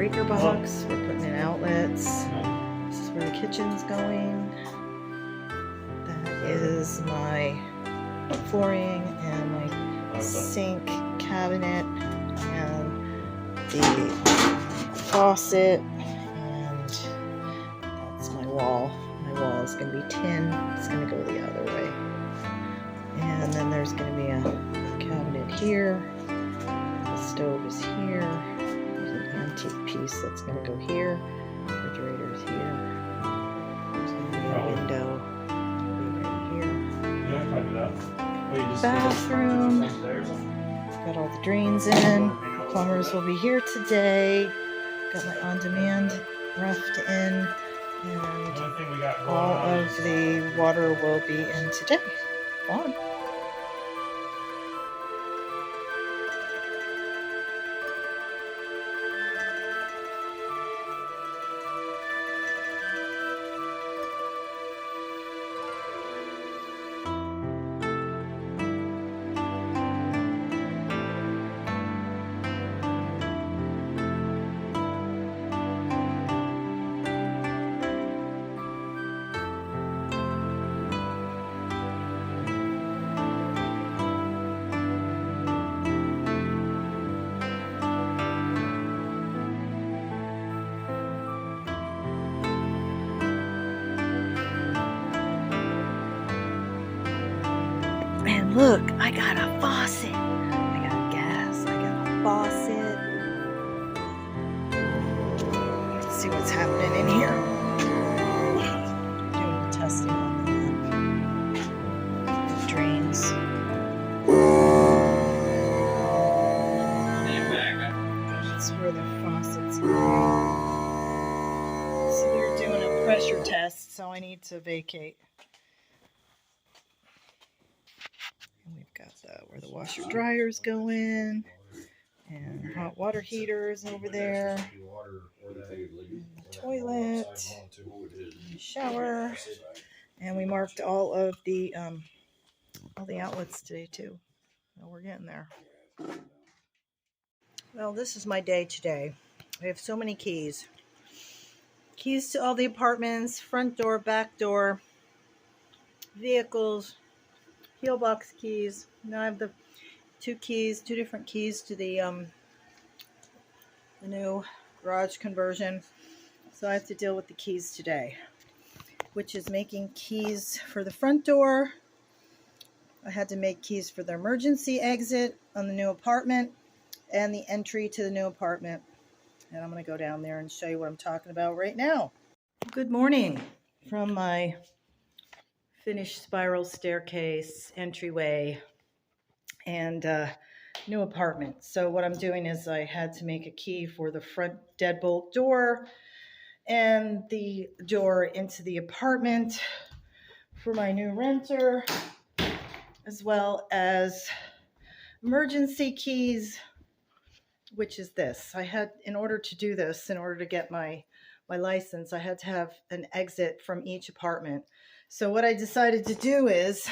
breaker box. We're putting in outlets. This is where the kitchen's going. That is my flooring and my sink cabinet and the faucet, and that's my wall. My wall is going to be tin. It's going to go the other way. And then there's going to be a cabinet here. The stove is here. There's an antique piece that's going to go here. Refrigerator is here. There's going to be a window right here. Bathroom. Got all the drains in. The plumbers will be here today. Got my on-demand roughed in. And all of the water will be in today. Fun. And look, I got a faucet. I got gas. I got a faucet. Let's see what's happening in here. They're doing the testing on the drains. That's where the faucets are. So they're doing a pressure test, so I need to vacate. We've got where the washer dryers go in, and hot water heaters over there, and the toilet, and the shower, and we marked all the outlets today too. So we're getting there. Well, this is my day today. I have so many keys. Keys to all the apartments, front door, back door, vehicles, heel box keys. Now I have the two different keys to the new garage conversion. So I have to deal with the keys today, which is making keys for the front door. I had to make keys for the emergency exit on the new apartment and the entry to the new apartment. And I'm going to go down there and show you what I'm talking about right now. Good morning from my finished spiral staircase entryway and new apartment. So what I'm doing is I had to make a key for the front deadbolt door and the door into the apartment for my new renter, as well as emergency keys, which is this. I had, in order to do this, in order to get my license, I had to have an exit from each apartment. So what I decided to do is,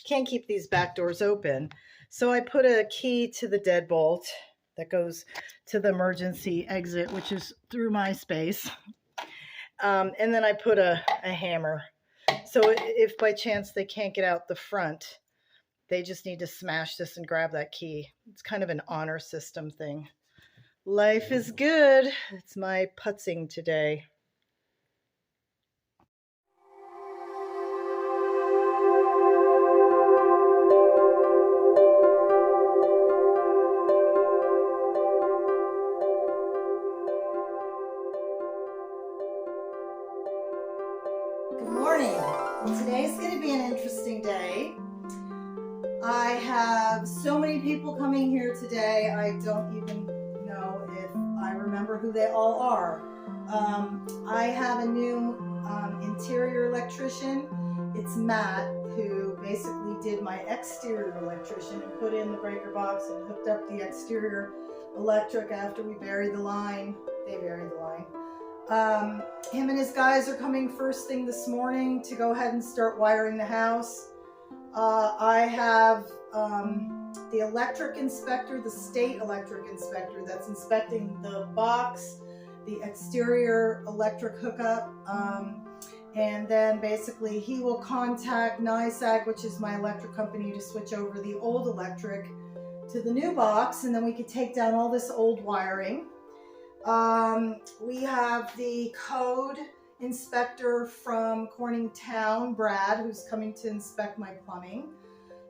can't keep these back doors open. So I put a key to the deadbolt that goes to the emergency exit, which is through my space. And then I put a hammer. So if by chance they can't get out the front, they just need to smash this and grab that key. It's kind of an honor system thing. Life is good. It's my putzing today. Good morning. Well, today's going to be an interesting day. I have so many people coming here today, I don't even know if I remember who they all are. I have a new interior electrician. It's Matt, who basically did my exterior electrician and put in the breaker box and hooked up the exterior electric after we buried the line. They buried the line. Him and his guys are coming first thing this morning to go ahead and start wiring the house. I have the electric inspector, the state electric inspector that's inspecting the box the exterior electric hookup. And then basically he will contact NISAG, which is my electric company, to switch over the old electric to the new box, and then we could take down all this old wiring. We have the code inspector from Corningtown, Brad, who's coming to inspect my plumbing.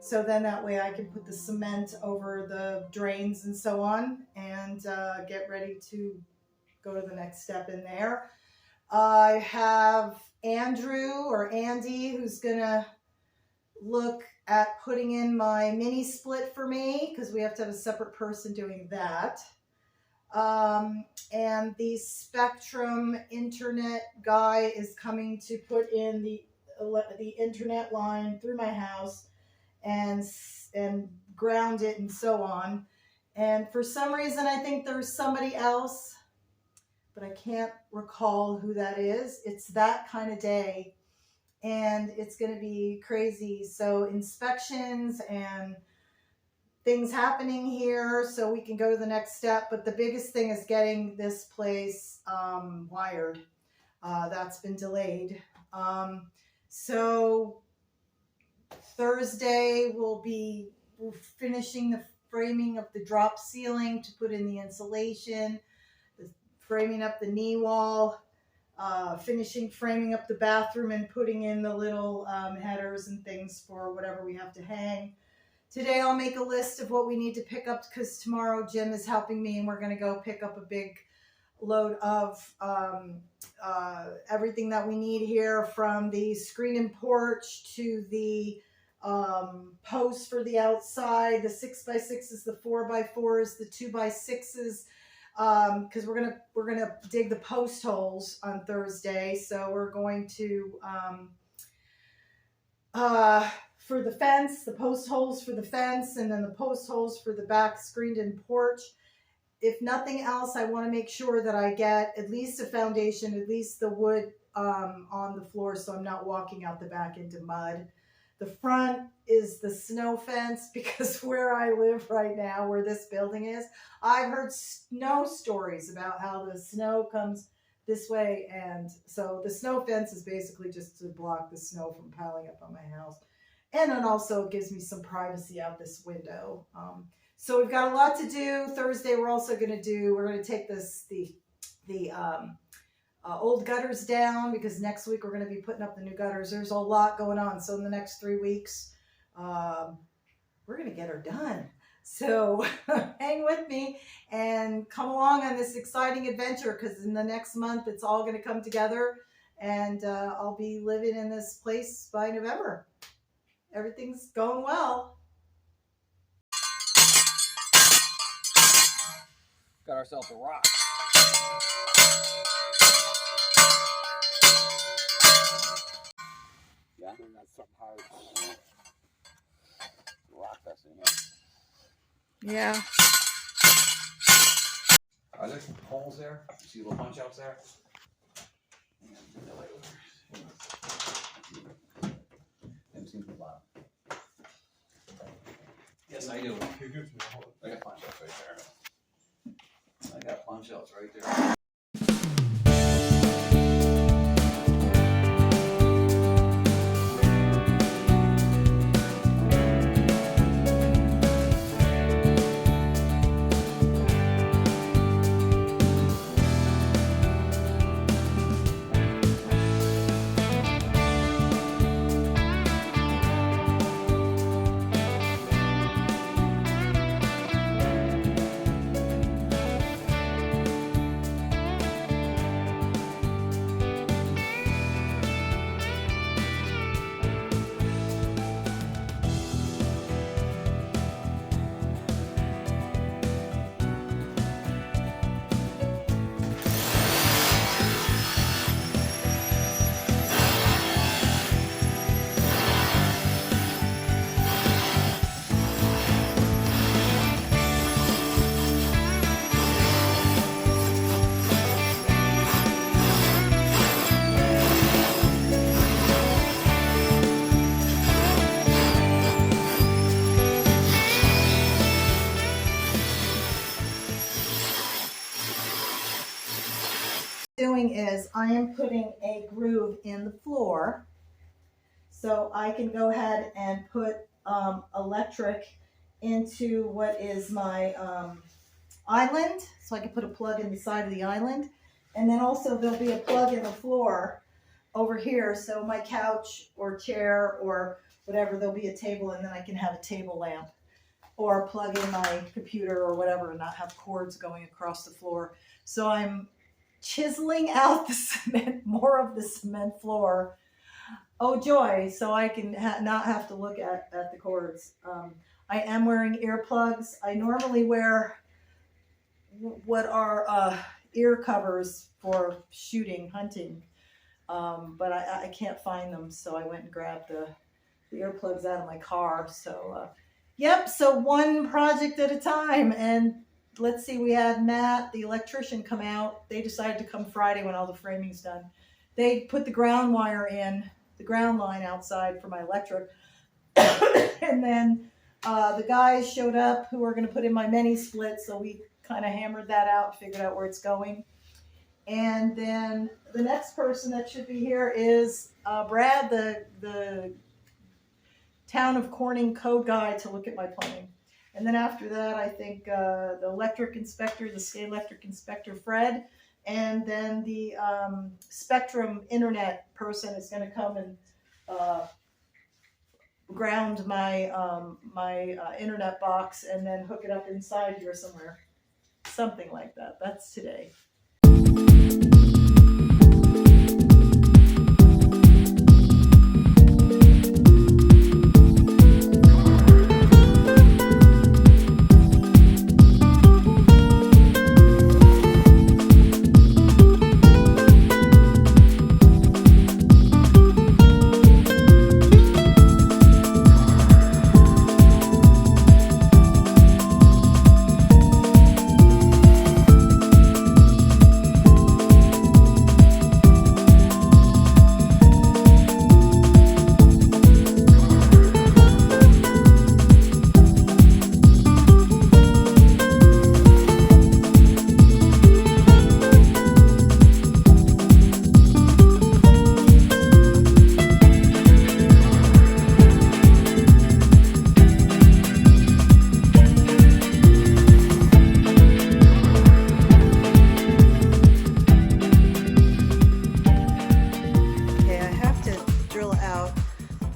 So then that way I can put the cement over the drains and so on, and get ready to go to the next step in there. I have Andrew or Andy, who's gonna look at putting in my mini split for me, because we have to have a separate person doing that. And the Spectrum internet guy is coming to put in the internet line through my house and ground it and so on. And for some reason, I think there's somebody else, but I can't recall who that is. It's that kind of day, and it's going to be crazy. So inspections and things happening here so we can go to the next step. But the biggest thing is getting this place wired. That's been delayed. So Thursday we're finishing the framing of the drop ceiling to put in the insulation, framing up the knee wall, finishing framing up the bathroom and putting in the little headers and things for whatever we have to hang. Today I'll make a list of what we need to pick up, because tomorrow Jim is helping me and we're going to go pick up a big load of everything that we need here, from the screen and porch to the posts for the outside, the 6x6s, the 4x4s, the 2x6s, because we're gonna dig the post holes on Thursday. So we're going to for the fence, the post holes for the fence, and then the post holes for the back screened in porch. If nothing else, I want to make sure that I get at least a foundation, at least the wood on the floor, so I'm not walking out the back into mud. The front is the snow fence, because where I live right now, where this building is, I've heard snow stories about how the snow comes this way. And so the snow fence is basically just to block the snow from piling up on my house. And it also gives me some privacy out this window. So we've got a lot to do. Thursday, we're going to take the old gutters down, because next week we're going to be putting up the new gutters. There's a lot going on. So in the next 3 weeks, we're going to get her done. So hang with me and come along on this exciting adventure, because in the next month, it's all going to come together, and I'll be living in this place by November. Everything's going well. Got ourselves a rock. Yeah, we got something hard. Rock that's in here. Yeah. Are there some holes there? You see little punch outs there? Yes, I do. I got punch outs right there. I got punch outs right there. doing is I am putting a groove in the floor so I can go ahead and put electric into what is my island, so I can put a plug in the side of the island. And then also there'll be a plug in the floor over here, so my couch or chair or whatever, there'll be a table, and then I can have a table lamp or plug in my computer or whatever and not have cords going across the floor. So I'm chiseling out the cement, more of the cement floor. Oh joy, so I can not have to look at the cords. I am wearing earplugs. I normally wear what are ear covers for shooting, hunting, but I can't find them, so I went and grabbed the earplugs out of my car. So yep, so one project at a time. And let's see, we had Matt, the electrician, come out. They decided to come Friday when all the framing's done. They put the ground wire in, the ground line outside for my electric. And then the guys showed up who are going to put in my mini split, so we kind of hammered that out, figured out where it's going. And then the next person that should be here is Brad, the town of Corning code guy, to look at my plumbing. And then after that, I think the electric inspector, the state electric inspector, Fred, and then the Spectrum internet person is going to come and ground my internet box and then hook it up inside here somewhere. Something like that. That's today.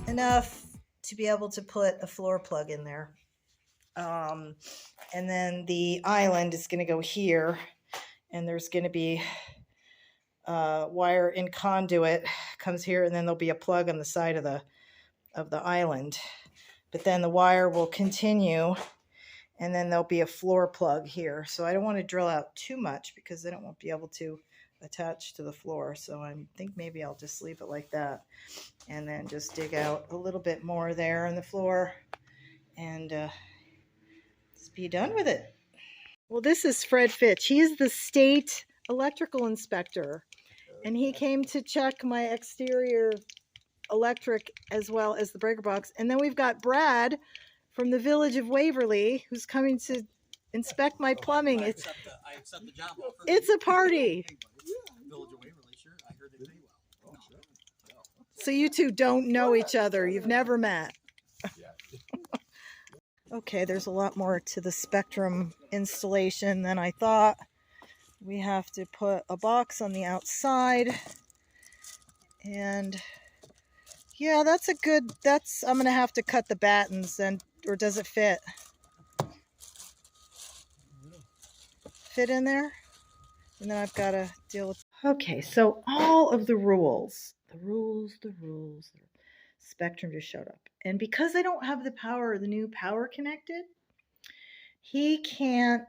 Enough to be able to put a floor plug in there. And then the island is going to go here, and there's going to be wire in conduit comes here, and then there'll be a plug on the side of the island. But then the wire will continue, and then there'll be a floor plug here. So I don't want to drill out too much because then it won't be able to attach to the floor. So I think maybe I'll just leave it like that, and then just dig out a little bit more there on the floor and just be done with it. Well, this is Fred Fitch. He's the state electrical inspector, and he came to check my exterior electric as well as the breaker box. And then we've got Brad from the village of Waverly who's coming to inspect my plumbing. I accept the job offer. It's a party. Village of Waverly, sure. I heard they pay well. So you two don't know each other. You've never met. Okay, there's a lot more to the Spectrum installation than I thought. We have to put a box on the outside. And yeah, I'm going to have to cut the battens, or does it fit? Fit in there? And then I've got to deal with... Okay, so all of the rules. Spectrum just showed up. And because I don't have the new power connected, he can't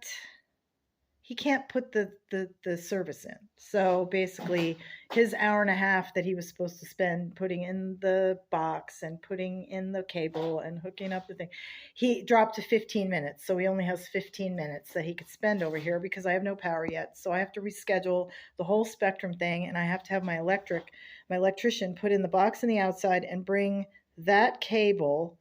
put the service in. So basically his hour and a half that he was supposed to spend putting in the box and putting in the cable and hooking up the thing, he dropped to 15 minutes. So he only has 15 minutes that he could spend over here because I have no power yet. So I have to reschedule the whole Spectrum thing, and I have to have my electrician put in the box on the outside and bring that cable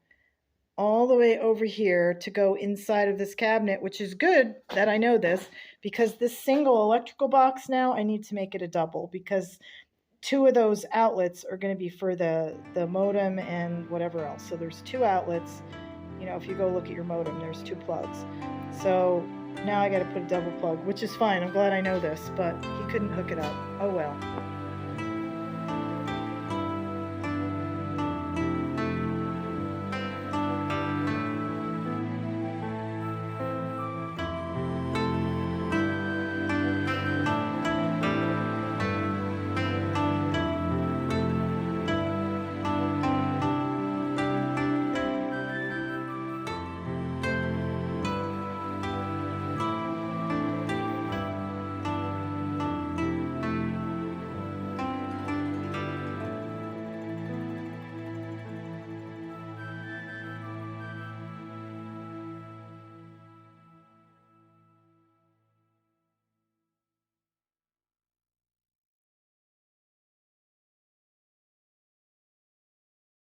all the way over here to go inside of this cabinet, which is good that I know this, because this single electrical box now, I need to make it a double, because 2 of those outlets are going to be for the modem and whatever else. So there's 2 outlets. You know, if you go look at your modem, there's 2 plugs. So now I got to put a double plug, which is fine. I'm glad I know this, but he couldn't hook it up. Oh well.